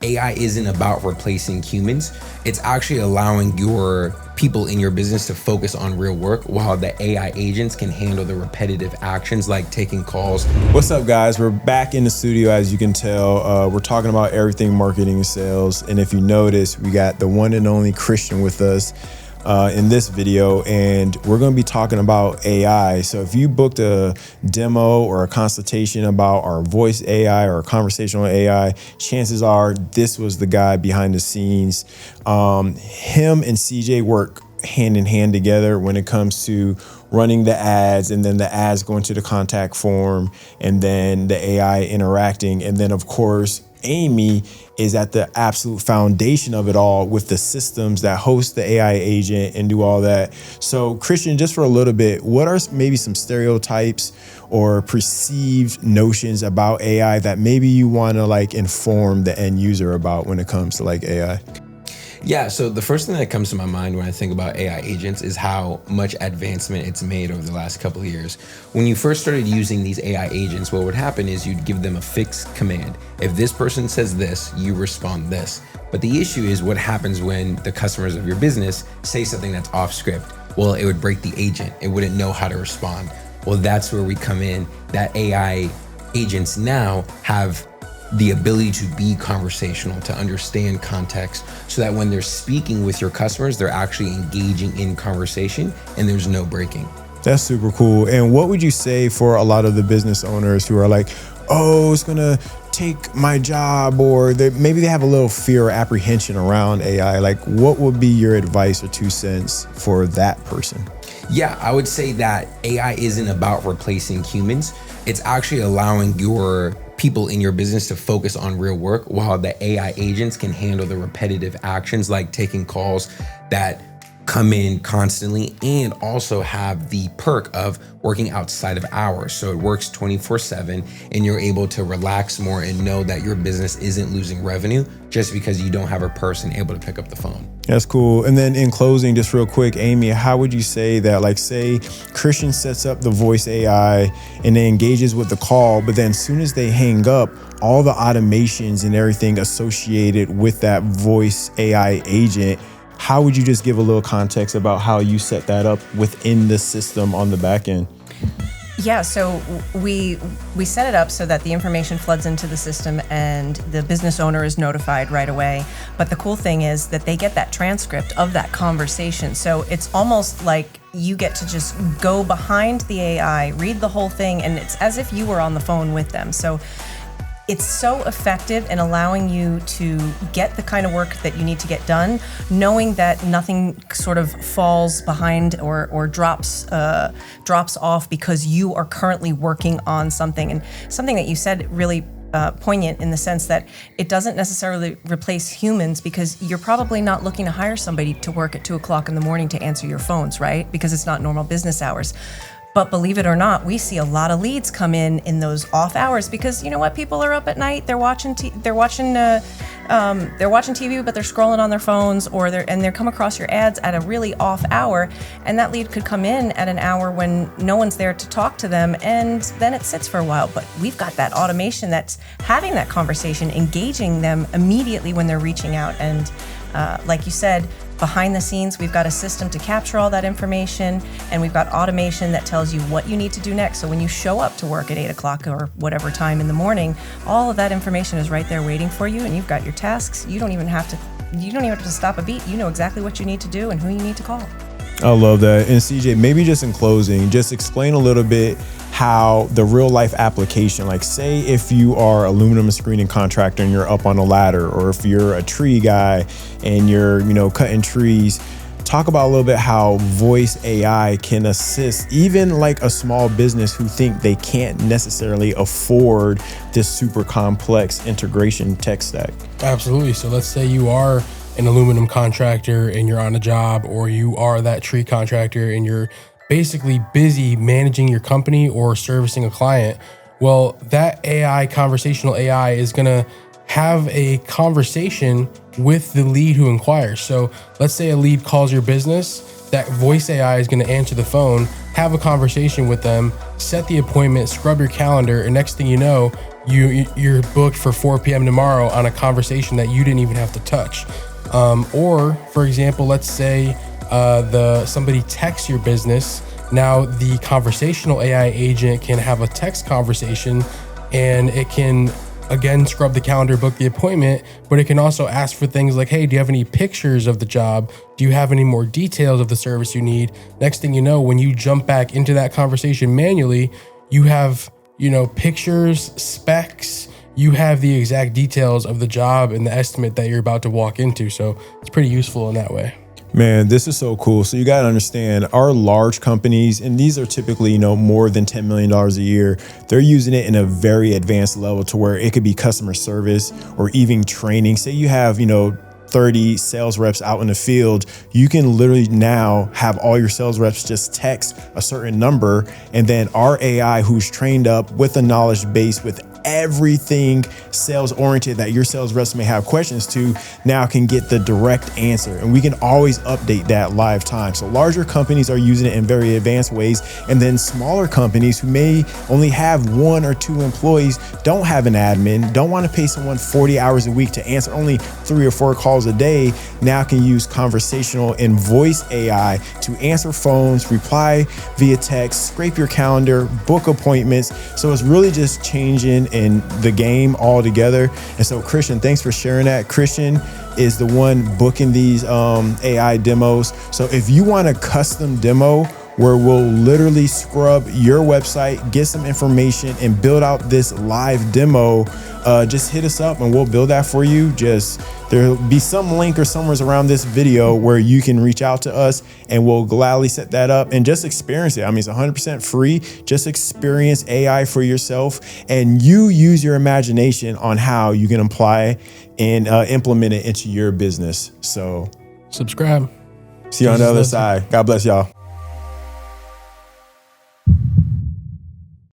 AI isn't about replacing humans. It's actually allowing your people in your business to focus on real work while the AI agents can handle the repetitive actions like taking calls. What's up, guys? We're back in the studio. As you can tell, we're talking about everything marketing and sales. And if you notice, we got the one and only Christian with us in this video, and we're going to be talking about AI. So if you booked a demo or a consultation about our voice AI or conversational AI, chances are this was the guy behind the scenes. Him and CJ work hand in hand together when it comes to running the ads, and then the ads going to the contact form, and then the AI interacting. And then, of course, Amy is at the absolute foundation of it all with the systems that host the AI agent and do all that. So Christian, just for a little bit, what are maybe some stereotypes or perceived notions about AI that maybe you want to like inform the end user about when it comes to like AI? Yeah, so the first thing that comes to my mind when I think about AI agents is how much advancement it's made over the last couple of years. When you first started using these AI agents, what would happen is you'd give them a fixed command. If this person says this, you respond this. But the issue is what happens when the customers of your business say something that's off script. Well, it would break the agent. It wouldn't know how to respond. Well, that's where we come in. That AI agents now have the ability to be conversational, to understand context, so that when they're speaking with your customers, they're actually engaging in conversation and there's no breaking. That's super cool. And what would you say for a lot of the business owners who are like, oh, it's gonna take my job, or maybe they have a little fear or apprehension around AI? Like, what would be your advice or 2 cents for that person? Yeah, I would say that AI isn't about replacing humans. It's actually allowing your people in your business to focus on real work while the AI agents can handle the repetitive actions like taking calls that come in constantly, and also have the perk of working outside of hours. So it works 24/7 and you're able to relax more and know that your business isn't losing revenue just because you don't have a person able to pick up the phone. That's cool. And then in closing, just real quick, Amy, how would you say that, like, say Christian sets up the voice AI and then engages with the call, but then as soon as they hang up, all the automations and everything associated with that voice AI agent, how would you just give a little context about how you set that up within the system on the back end? Yeah, so we set it up so that the information floods into the system and the business owner is notified right away. But the cool thing is that they get that transcript of that conversation. So it's almost like you get to just go behind the AI, read the whole thing, and it's as if you were on the phone with them. So it's so effective in allowing you to get the kind of work that you need to get done, knowing that nothing sort of falls behind or drops off because you are currently working on something. And something that you said really poignant in the sense that it doesn't necessarily replace humans, because you're probably not looking to hire somebody to work at 2 o'clock in the morning to answer your phones, right? Because it's not normal business hours. But believe it or not, we see a lot of leads come in those off hours, because you know what? People are up at night. They're watching TV, but they're scrolling on their phones, or they're come across your ads at a really off hour, and that lead could come in at an hour when no one's there to talk to them, and then it sits for a while. But we've got that automation that's having that conversation, engaging them immediately when they're reaching out, and like you said, behind the scenes, we've got a system to capture all that information, and we've got automation that tells you what you need to do next. So when you show up to work at 8 o'clock or whatever time in the morning, all of that information is right there waiting for you, and you've got your tasks. You don't even have to stop a beat. You know exactly what you need to do and who you need to call. I love that. And CJ, maybe just in closing, just explain a little bit how the real life application, like say if you are aluminum screening contractor and you're up on a ladder, or if you're a tree guy and you're, cutting trees, talk about a little bit how voice AI can assist even like a small business who think they can't necessarily afford this super complex integration tech stack. Absolutely. So let's say you are an aluminum contractor and you're on a job, or you are that tree contractor and you're basically busy managing your company or servicing a client. Well, that AI, conversational AI, is gonna have a conversation with the lead who inquires. So let's say a lead calls your business, that voice AI is gonna answer the phone, have a conversation with them, set the appointment, scrub your calendar, and next thing you know, you're booked for 4 p.m. tomorrow on a conversation that you didn't even have to touch. Or for example, let's say somebody texts your business. Now the conversational AI agent can have a text conversation, and it can again scrub the calendar, book the appointment, but it can also ask for things like, hey, do you have any pictures of the job? Do you have any more details of the service you need? Next thing you know, when you jump back into that conversation manually, you have, pictures, specs, you have the exact details of the job and the estimate that you're about to walk into. So it's pretty useful in that way. Man, this is so cool. So you got to understand, our large companies, and these are typically, more than $10 million a year, they're using it in a very advanced level to where it could be customer service or even training. Say you have, 30 sales reps out in the field, you can literally now have all your sales reps just text a certain number. And then our AI, who's trained up with a knowledge base with everything sales oriented that your sales reps may have questions to, now can get the direct answer. And we can always update that live time. So larger companies are using it in very advanced ways. And then smaller companies who may only have 1 or 2 employees, don't have an admin, don't want to pay someone 40 hours a week to answer only 3 or 4 calls a day, now can use conversational and voice AI to answer phones, reply via text, scrape your calendar, book appointments. So it's really just changing in the game altogether. And so Christian, thanks for sharing that. Christian is the one booking these AI demos. So if you want a custom demo where we'll literally scrub your website, get some information, and build out this live demo, just hit us up and we'll build that for you. There'll be some link or somewhere around this video where you can reach out to us and we'll gladly set that up and just experience it. I mean, it's 100% free. Just experience AI for yourself and you use your imagination on how you can apply and implement it into your business. So subscribe. See you on the other side. God bless y'all.